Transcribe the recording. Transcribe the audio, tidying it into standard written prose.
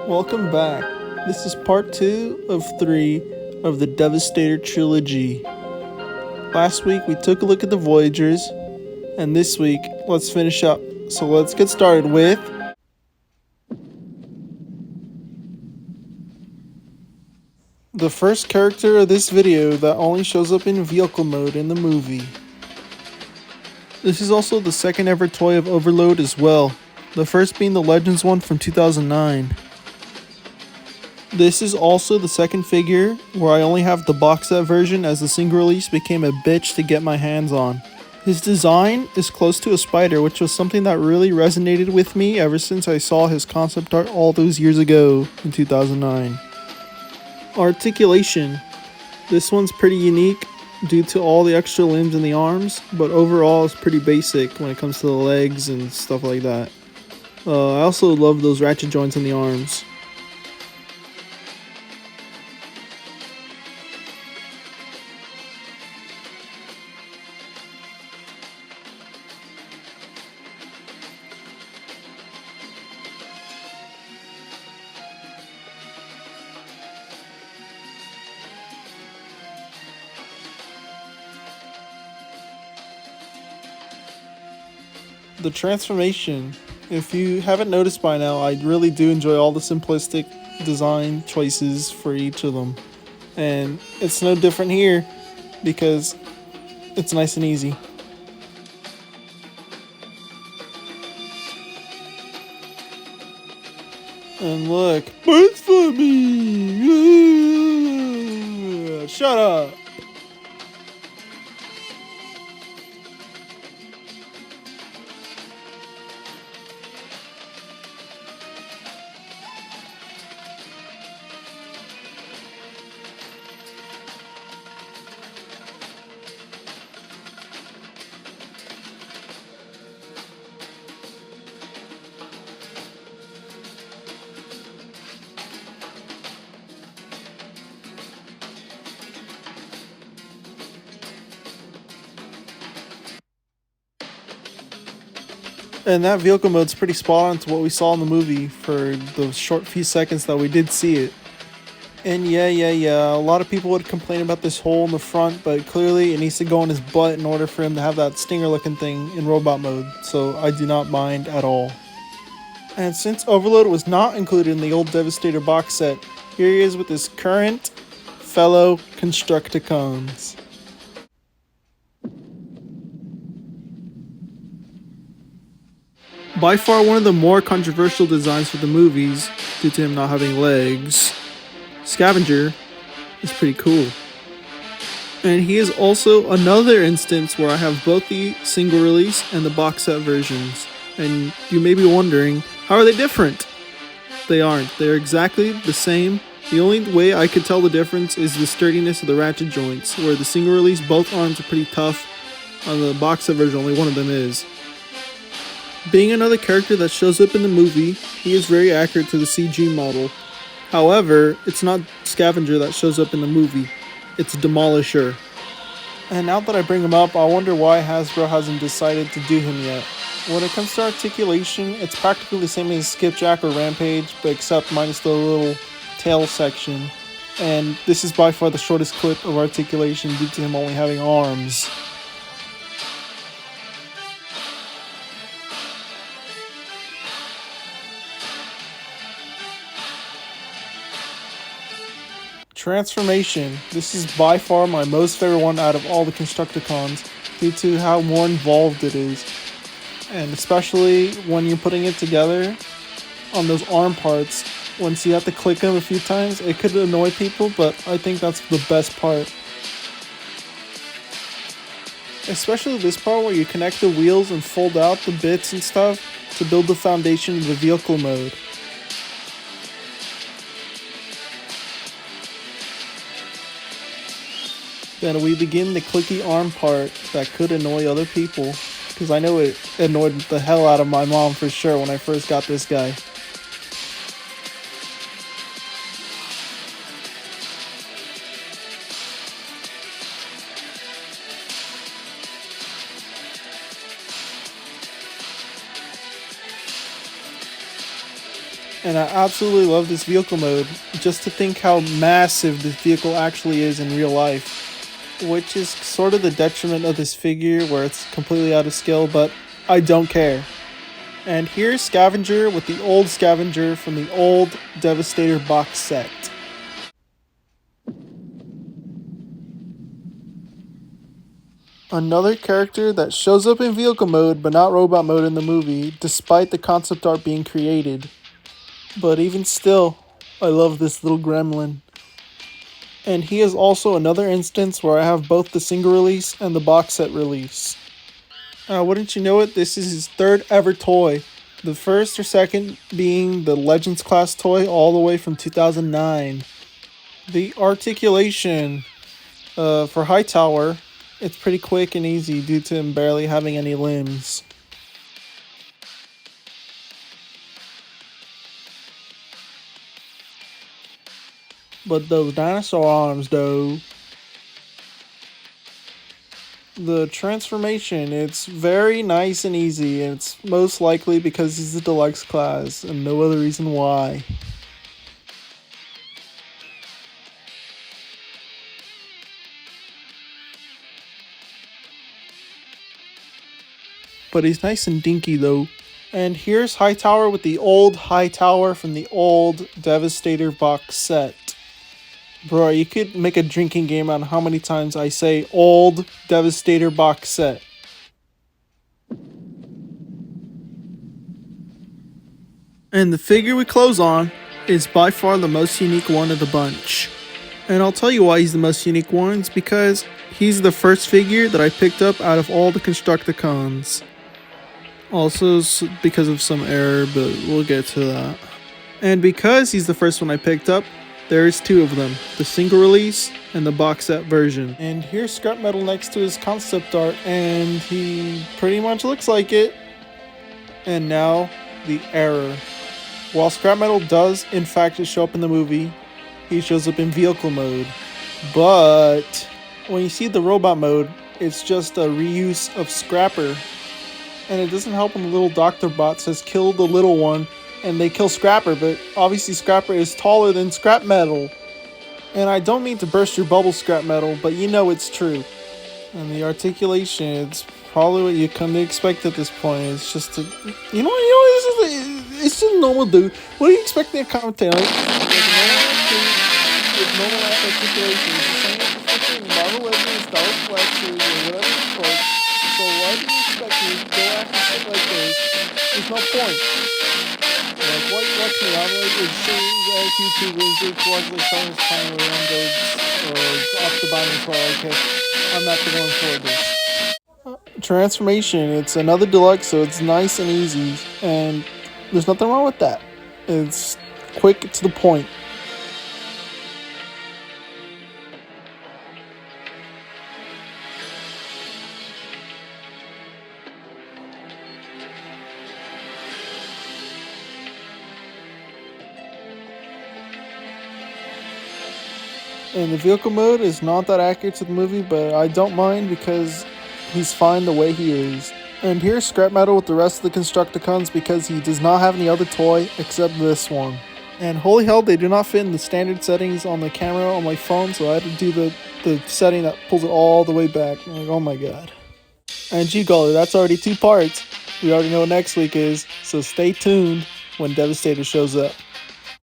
Welcome back. This is part 2 of 3 of the Devastator Trilogy. Last week we took a look at the Voyagers, and this week let's finish up. So let's get started with the first character of this video that only shows up in vehicle mode in the movie. This is also the second ever toy of Overload as well, the first being the Legends one from 2009. This is also the second figure where I only have the box set version, as the single release became a bitch to get my hands on. His design is close to a spider, which was something that really resonated with me ever since I saw his concept art all those years ago in 2009. Articulation. This one's pretty unique due to all the extra limbs in the arms, but overall it's pretty basic when it comes to the legs and stuff like that. I also love those ratchet joints in the arms. The transformation. If you haven't noticed by now, I really do enjoy all the simplistic design choices for each of them. And it's no different here because it's nice and easy. And look, wait for me! Shut up! And that vehicle mode's pretty spot on to what we saw in the movie for the short few seconds that we did see it. And yeah, a lot of people would complain about this hole in the front, but clearly it needs to go in his butt in order for him to have that stinger looking thing in robot mode, so I do not mind at all. And since Overload was not included in the old Devastator box set, here he is with his current fellow Constructicons. By far one of the more controversial designs for the movies, due to him not having legs, Scavenger is pretty cool. And he is also another instance where I have both the single release and the box set versions. And you may be wondering, how are they different? They aren't. They're exactly the same. The only way I could tell the difference is the sturdiness of the ratchet joints, where the single release both arms are pretty tough. On the box set version only one of them is. Being another character that shows up in the movie, he is very accurate to the CG model. However, it's not Scavenger that shows up in the movie, it's Demolisher. And now that I bring him up, I wonder why Hasbro hasn't decided to do him yet. When it comes to articulation, it's practically the same as Skipjack or Rampage, but except minus the little tail section. And this is by far the shortest clip of articulation due to him only having arms. Transformation. This is by far my most favorite one out of all the Constructicons due to how more involved it is. And especially when you're putting it together on those arm parts, once you have to click them a few times, it could annoy people, but I think that's the best part. Especially this part where you connect the wheels and fold out the bits and stuff to build the foundation of the vehicle mode. Then we begin the clicky arm part that could annoy other people, because I know it annoyed the hell out of my mom for sure when I first got this guy. And I absolutely love this vehicle mode, just to think how massive this vehicle actually is in real life, which is sort of the detriment of this figure where it's completely out of scale, but I don't care. And here's Scavenger with the old Scavenger from the old Devastator box set. Another character that shows up in vehicle mode but not robot mode in the movie, despite the concept art being created. But even still, I love this little gremlin. And he is also another instance where I have both the single release and the box set release. Wouldn't you know it, this is his third ever toy. The first or second being the Legends class toy all the way from 2009. The articulation for Hightower, it's pretty quick and easy due to him barely having any limbs. But those dinosaur arms though. The transformation, it's very nice and easy, and it's most likely because he's the deluxe class and no other reason why. But he's nice and dinky though. And here's Hightower with the old Hightower from the old Devastator box set. Bro, you could make a drinking game on how many times I say old Devastator box set. And the figure we close on is by far the most unique one of the bunch. And I'll tell you why he's the most unique one. It's because he's the first figure that I picked up out of all the Constructicons. Also because of some error, but we'll get to that. And because he's the first one I picked up, there's two of them, the single release and the box set version. And here's Scrapmetal next to his concept art, and he pretty much looks like it. And now, the error. While Scrapmetal does in fact show up in the movie, he shows up in vehicle mode. But when you see the robot mode, it's just a reuse of Scrapper. And it doesn't help when the little Dr. Bot says kill the little one, and they kill Scrapper, but obviously Scrapper is taller than Scrapmetal. And I don't mean to burst your bubble, Scrapmetal, but you know it's true. And the articulation, it's probably what you come to expect at this point. It's just a, it's just a normal dude. What are you expecting a commentator? Like normal articulation. It's the same as fucking Marvel Legends, Star Wars Flexes, or whatever it's called. So why do you expect me to go after shit like this? There's no point. Like, what you watch me, I'm like, it's series YouTubers, it's like someone's playing around or off the bottom for, okay, I'm not the one for this. Transformation, it's another deluxe, so it's nice and easy, and there's nothing wrong with that. It's quick to the point. And the vehicle mode is not that accurate to the movie, but I don't mind because he's fine the way he is. And here's Scrapmetal with the rest of the Constructicons because he does not have any other toy except this one. And holy hell, they do not fit in the standard settings on the camera on my phone, so I had to do the setting that pulls it all the way back. I'm like, oh my god. And gee golly, that's already 2 parts. We already know what next week is, so stay tuned when Devastator shows up.